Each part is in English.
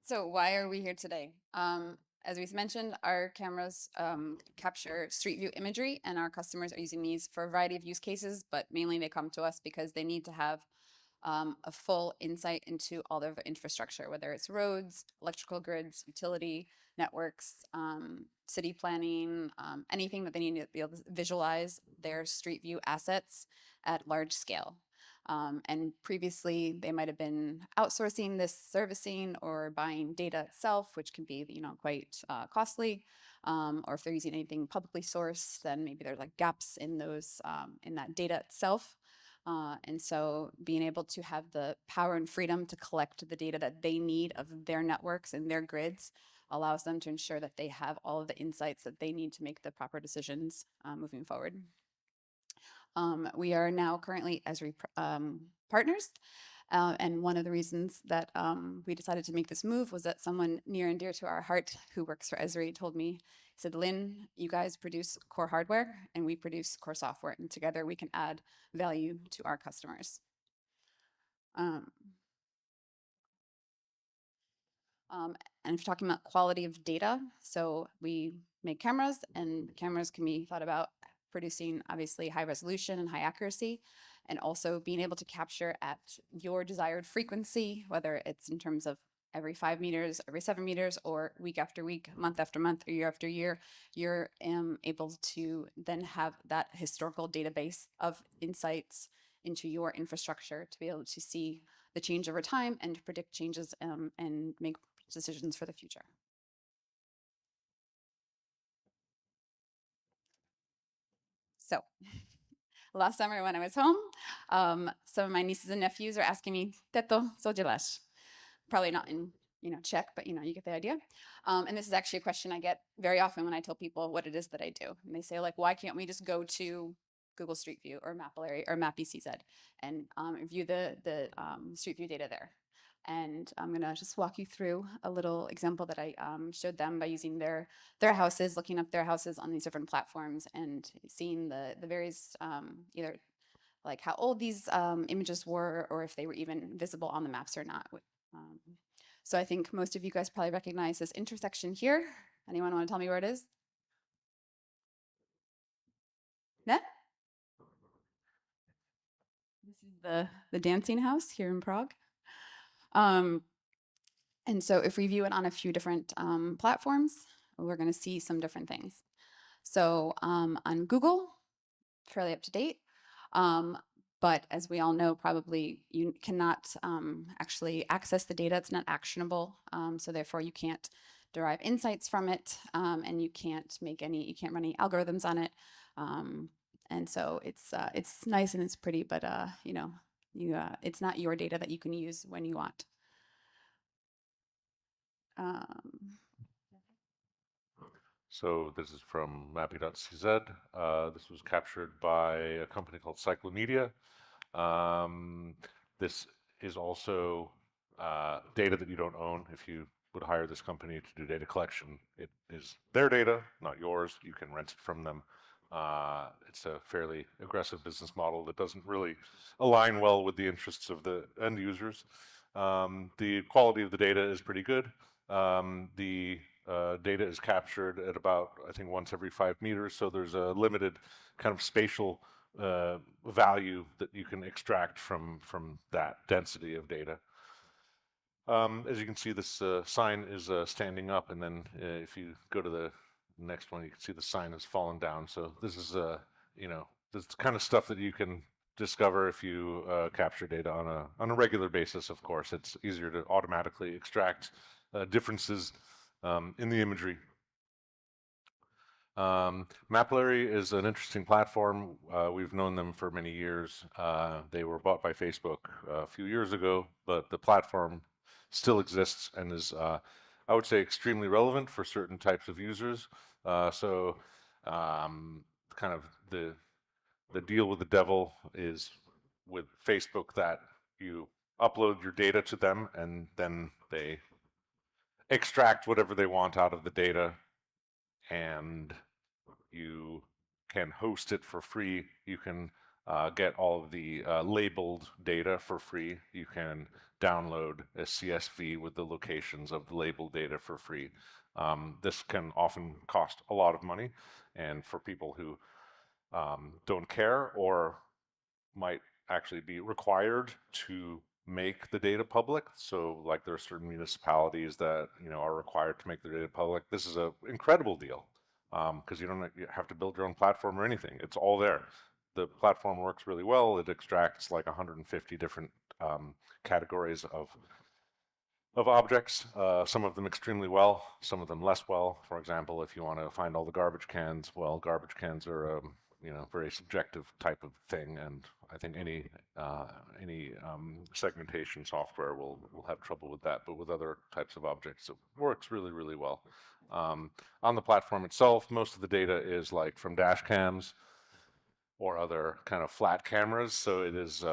So why are we here today? As we mentioned, our cameras capture street view imagery, and our customers are using these for a variety of use cases, but mainly they come to us because they need to have a full insight into all of their infrastructure, whether it's roads, electrical grids, utility networks, city planning, anything that they need to be able to visualize their street view assets at large scale. And previously, they might have been outsourcing this servicing or buying data itself, which can be, quite costly. Or if they're using anything publicly sourced, then maybe there's like gaps in those in that data itself. And so being able to have the power and freedom to collect the data that they need of their networks and their grids allows them to ensure that they have all of the insights that they need to make the proper decisions moving forward. We are now currently Esri partners. And one of the reasons that we decided to make this move was that someone near and dear to our heart who works for Esri told me, he said, Lynn, you guys produce core hardware and we produce core software, and together we can add value to our customers. And if you're talking about quality of data, so we make cameras, and cameras can be thought about producing obviously high resolution and high accuracy, and also being able to capture at your desired frequency, whether it's in terms of every 5 meters, every 7 meters, or week after week, month after month, or year after year, you're able to then have that historical database of insights into your infrastructure to be able to see the change over time and to predict changes and make decisions for the future. So last summer when I was home, some of my nieces and nephews are asking me, Teto, co děláš? Probably not in Czech, but you get the idea. And this is actually a question I get very often when I tell people what it is that I do. And they say, like, why can't we just go to Google Street View or Mapillary or MapECZ and view the Street View data there? And I'm going to just walk you through a little example that I showed them by using their houses, looking up their houses on these different platforms and seeing the various either like how old these images were or if they were even visible on the maps or not. So I think most of you guys probably recognize this intersection here. Anyone want to tell me where it is? No? This is the dancing house here in Prague. And so if we view it on a few different platforms, we're going to see some different things. So on Google, fairly up to date. But as we all know, probably you cannot actually access the data. It's not actionable. So therefore you can't derive insights from it, and you can't run any algorithms on it. And so it's nice and it's pretty, but it's not your data that you can use when you want. So this is from mapping.cz. This was captured by a company called Cyclomedia. This is also data that you don't own. If you would hire this company to do data collection, it is their data, not yours. You can rent it from them. It's a fairly aggressive business model that doesn't really align well with the interests of the end users. The quality of the data is pretty good. The data is captured at about, I think, once every 5 meters, so there's a limited kind of spatial value that you can extract from that density of data. As you can see, this sign is standing up, and then if you go to the next one, you can see the sign has fallen down. So this is, this is the kind of stuff that you can discover if you capture data on a regular basis. Of course, it's easier to automatically extract differences in the imagery. Mapillary is an interesting platform. We've known them for many years. They were bought by Facebook a few years ago, but the platform still exists and is, I would say, extremely relevant for certain types of users. So kind of the deal with the devil is with Facebook that you upload your data to them and then they extract whatever they want out of the data, and you can host it for free. You can get all of the labeled data for free. You can download a CSV with the locations of the labeled data for free. This can often cost a lot of money, and for people who don't care or might actually be required to make the data public. So like there are certain municipalities that are required to make their data public. This is an incredible deal because you don't have to build your own platform or anything. It's all there. The platform works really well. It extracts like 150 different categories of objects, some of them extremely well, some of them less well. For example, if you want to find all the garbage cans, well, garbage cans are very subjective type of thing, and I think any segmentation software will have trouble with that. But with other types of objects, it works really, really well. On the platform itself, most of the data is like from dash cams or other kind of flat cameras, so it is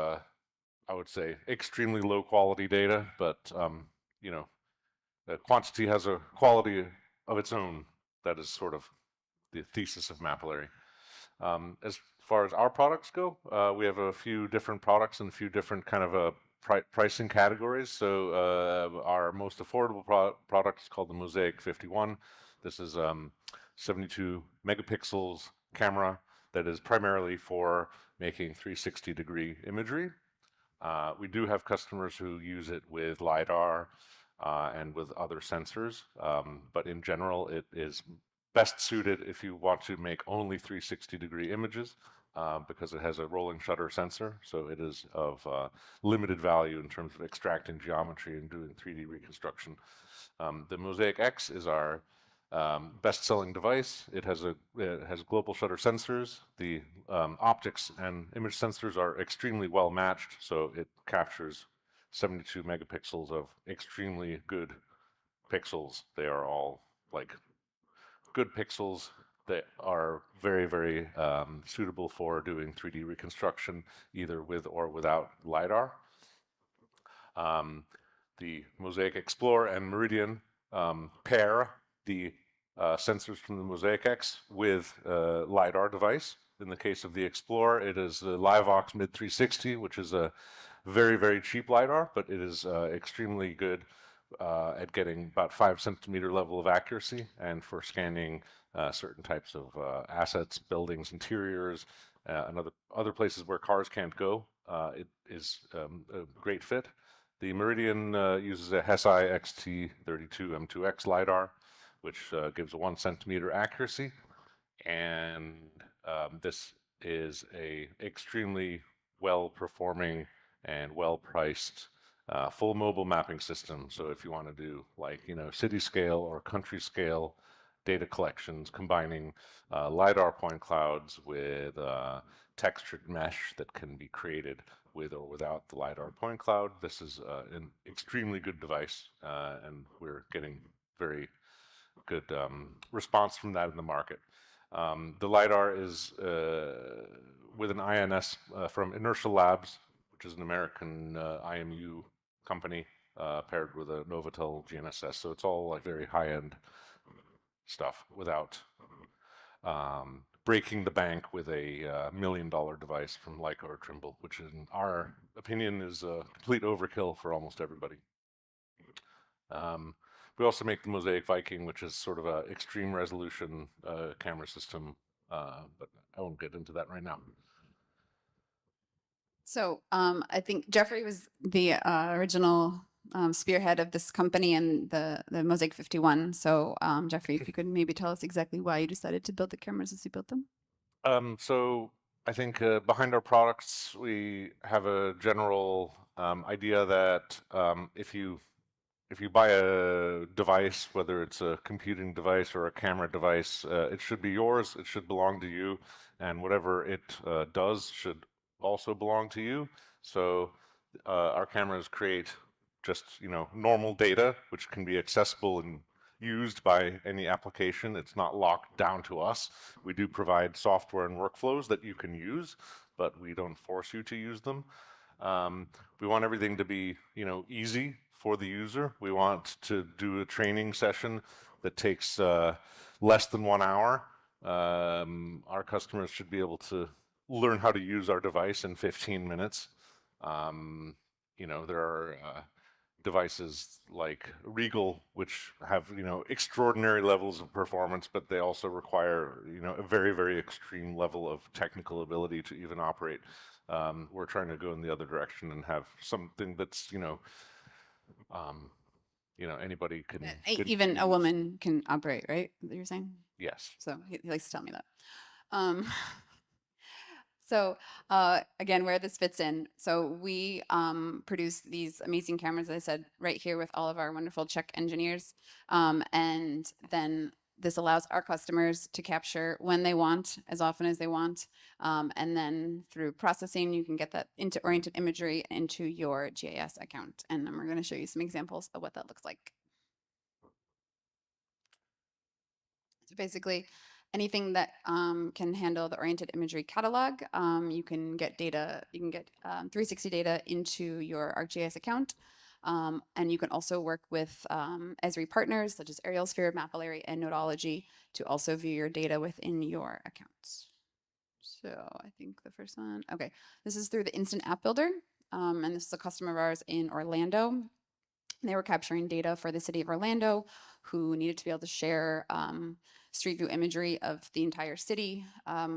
I would say extremely low quality data, but the quantity has a quality of its own. That is sort of the thesis of Mapillary. As far as our products go, we have a few different products and a few different kind of pricing categories. So our most affordable product is called the Mosaic 51. This is 72 megapixels camera that is primarily for making 360-degree imagery. We do have customers who use it with LiDAR and with other sensors, but in general, it is best suited if you want to make only 360-degree images because it has a rolling shutter sensor, so it is of limited value in terms of extracting geometry and doing 3D reconstruction. The Mosaic X is our best-selling device. It has global shutter sensors. The optics and image sensors are extremely well matched, so it captures 72 megapixels of extremely good pixels. They are all like good pixels that are very, very suitable for doing 3D reconstruction, either with or without LiDAR. The Mosaic Xplor and Meridian pair the sensors from the Mosaic X with a LiDAR device. In the case of the Xplor, it is the LiveVox Mid 360, which is a very, very cheap LiDAR, but it is extremely good at getting about 5 centimeter level of accuracy, and for scanning certain types of assets, buildings, interiors, and other places where cars can't go. It is a great fit. The Meridian uses a Hesai XT32 M2X LiDAR, which gives a 1 centimeter accuracy, and this is a extremely well-performing and well-priced full mobile mapping system. So if you want to do like city scale or country scale data collections, combining LiDAR point clouds with textured mesh that can be created with or without the LiDAR point cloud, this is an extremely good device, and we're getting very good response from that in the market. The LiDAR is with an INS from Inertial Labs, which is an American IMU company, paired with a Novatel GNSS. So it's all like very high-end stuff without breaking the bank with a $1 million device from Leica or Trimble, which in our opinion is a complete overkill for almost everybody. We also make the Mosaic Viking, which is sort of an extreme resolution camera system, but I won't get into that right now. So I think Jeffrey was the original spearhead of this company and the Mosaic 51. So Jeffrey, if you could maybe tell us exactly why you decided to build the cameras as you built them. So I think behind our products, we have a general idea that if you buy a device, whether it's a computing device or a camera device, it should be yours, it should belong to you, and whatever it does should also belong to you. So our cameras create just normal data, which can be accessible and used by any application. It's not locked down to us. We do provide software and workflows that you can use, but we don't force you to use them. We want everything to be easy for the user. We want to do a training session that takes less than 1 hour. Our customers should be able to learn how to use our device in 15 minutes. There are devices like Regal, which have, extraordinary levels of performance, but they also require, a very, very extreme level of technical ability to even operate. We're trying to go in the other direction and have something that's, anybody can Even a use. woman can operate, right? That you're saying? Yes. So he likes to tell me that. Um, So again, where this fits in. So we produce these amazing cameras, as I said, right here with all of our wonderful Czech engineers. And then this allows our customers to capture when they want, as often as they want. And then through processing, you can get that into oriented imagery into your GIS account. And then we're going to show you some examples of what that looks like. So basically, anything that can handle the oriented imagery catalog, you can get data, you can get 360 data into your ArcGIS account. And you can also work with Esri partners such as AerialSphere, Mapillary, and Nodology to also view your data within your accounts. So I think the first one, okay, this is through the Instant App Builder. And this is a customer of ours in Orlando. They were capturing data for the city of Orlando, who needed to be able to share street view imagery of the entire city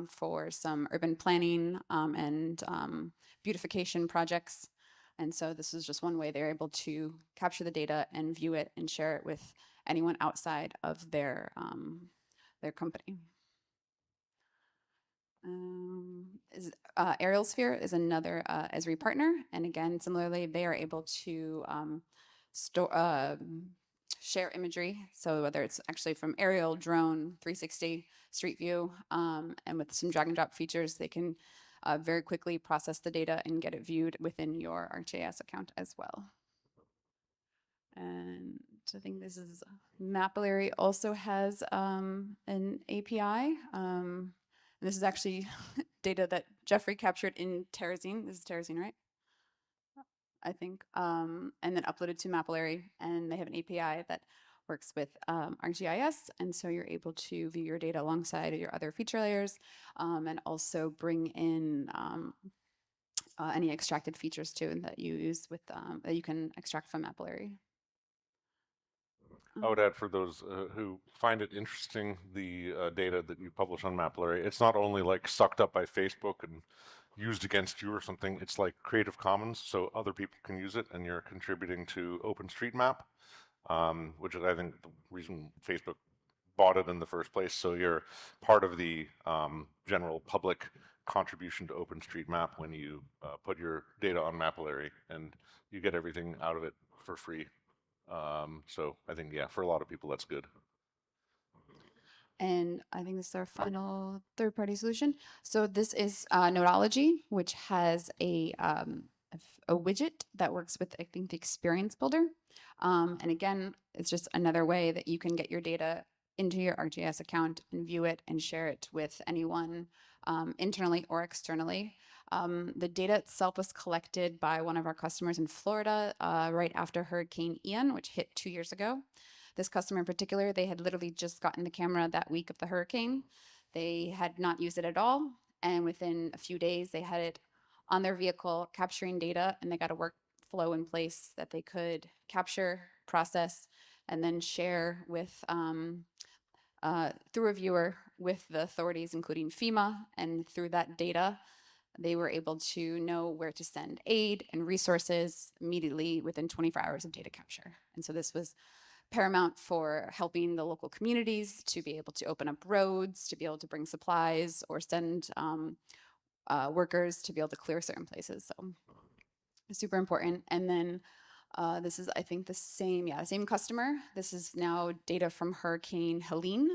for some urban planning and beautification projects. And so this is just one way they're able to capture the data and view it and share it with anyone outside of their company. AerialSphere is another Esri partner, and again, similarly, they are able to share imagery. So whether it's actually from aerial, drone, 360, street view, and with some drag and drop features, they can very quickly process the data and get it viewed within your ArcGIS account as well. And I think this is Mapillary also has an API. And this is actually data that Jeffrey captured in Terrazine. This is Terrazine, right? I think, and then uploaded to Mapillary, and they have an API that works with ArcGIS, and so you're able to view your data alongside your other feature layers, and also bring in any extracted features too that you use with that you can extract from Mapillary. I would add for those who find it interesting, the data that you publish on Mapillary, it's not only like sucked up by Facebook and used against you or something, it's like Creative Commons, so other people can use it, and you're contributing to OpenStreetMap, which is, I think, the reason Facebook bought it in the first place. So you're part of the general public contribution to OpenStreetMap when you put your data on Mapillary, and you get everything out of it for free. So I think, yeah, for a lot of people, that's good. And I think this is our final third-party solution. So this is Nodology, which has a widget that works with, I think, the Experience Builder. And again, it's just another way that you can get your data into your ArcGIS account and view it and share it with anyone internally or externally. The data itself was collected by one of our customers in Florida right after Hurricane Ian, which hit 2 years ago. This customer in particular, they had literally just gotten the camera that week of the hurricane. They had not used it at all. And within a few days, they had it on their vehicle capturing data, and they got a workflow in place that they could capture, process, and then share with through a viewer with the authorities, including FEMA. And through that data, they were able to know where to send aid and resources immediately within 24 hours of data capture. And so this was paramount for helping the local communities to be able to open up roads, to be able to bring supplies or send workers to be able to clear certain places. So super important. And then this is, I think, the same customer. This is now data from Hurricane Helene,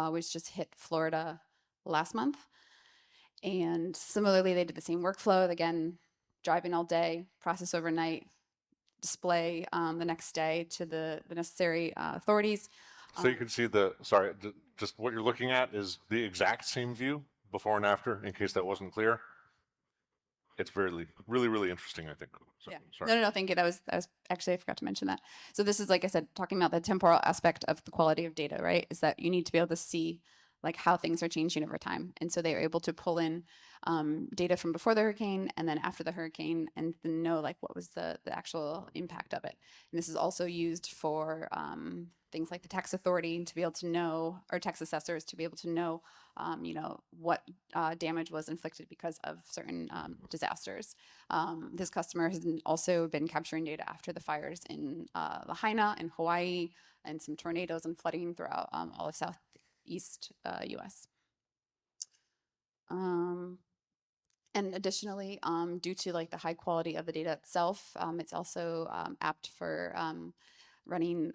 which just hit Florida last month. And similarly, they did the same workflow. Again, driving all day, process overnight, display the next day to the necessary authorities. So you can see just what you're looking at is the exact same view before and after, in case that wasn't clear. It's really, really, really interesting, I think. So, Yeah. sorry. No, thank you. That was actually, I forgot to mention that. So this is, like I said, talking about the temporal aspect of the quality of data, right? Is that you need to be able to see like how things are changing over time. And so they were able to pull in data from before the hurricane and then after the hurricane and then know like what was the actual impact of it. And this is also used for things like the tax authority to be able to know, or tax assessors to be able to know, you know, what damage was inflicted because of certain disasters. This customer has also been capturing data after the fires in Lahaina and Hawaii and some tornadoes and flooding throughout all of Southeast US. And additionally, due to like the high quality of the data itself, it's also apt for running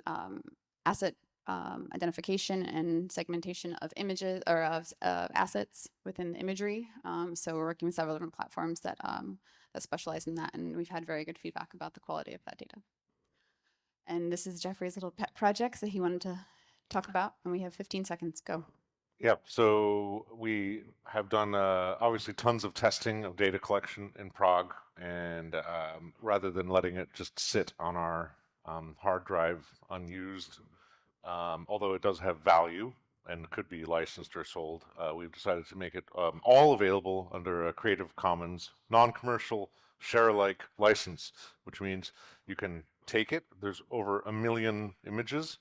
asset identification and segmentation of images or of assets within the imagery. So we're working with several different platforms that specialize in that, and we've had very good feedback about the quality of that data. And this is Jeffrey's little pet projects that he wanted to talk about, and we have 15 seconds. Go. Yeah, so we have done obviously tons of testing of data collection in Prague, and rather than letting it just sit on our hard drive unused, although it does have value and could be licensed or sold, we've decided to make it all available under a Creative Commons non-commercial share-alike license, which means you can take it. There's over 1 million images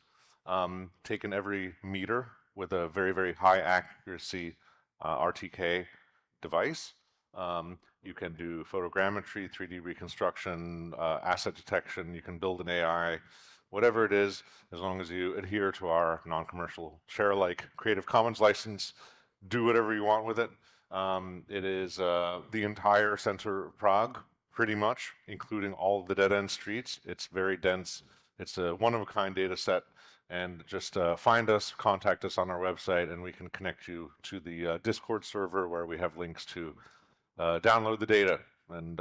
taken every meter with a very, very high accuracy RTK device. You can do photogrammetry, 3D reconstruction, asset detection. You can build an AI, whatever it is, as long as you adhere to our non-commercial share-alike Creative Commons license. Do whatever you want with it. It is the entire center of Prague, pretty much, including all of the dead-end streets. It's very dense. It's a one-of-a-kind data set. And just find us, contact us on our website, and we can connect you to the Discord server where we have links to download the data and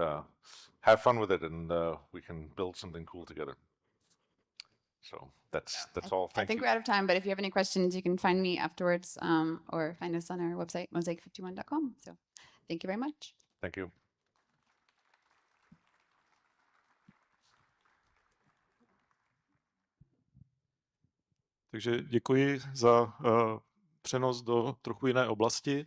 have fun with it, and we can build something cool together. So that's all. Thank you. I think we're out of time, but if you have any questions, you can find me afterwards or find us on our website, mosaic51.com. So thank you very much. Thank you. Takže děkuji za přenos do trochu jiné oblasti.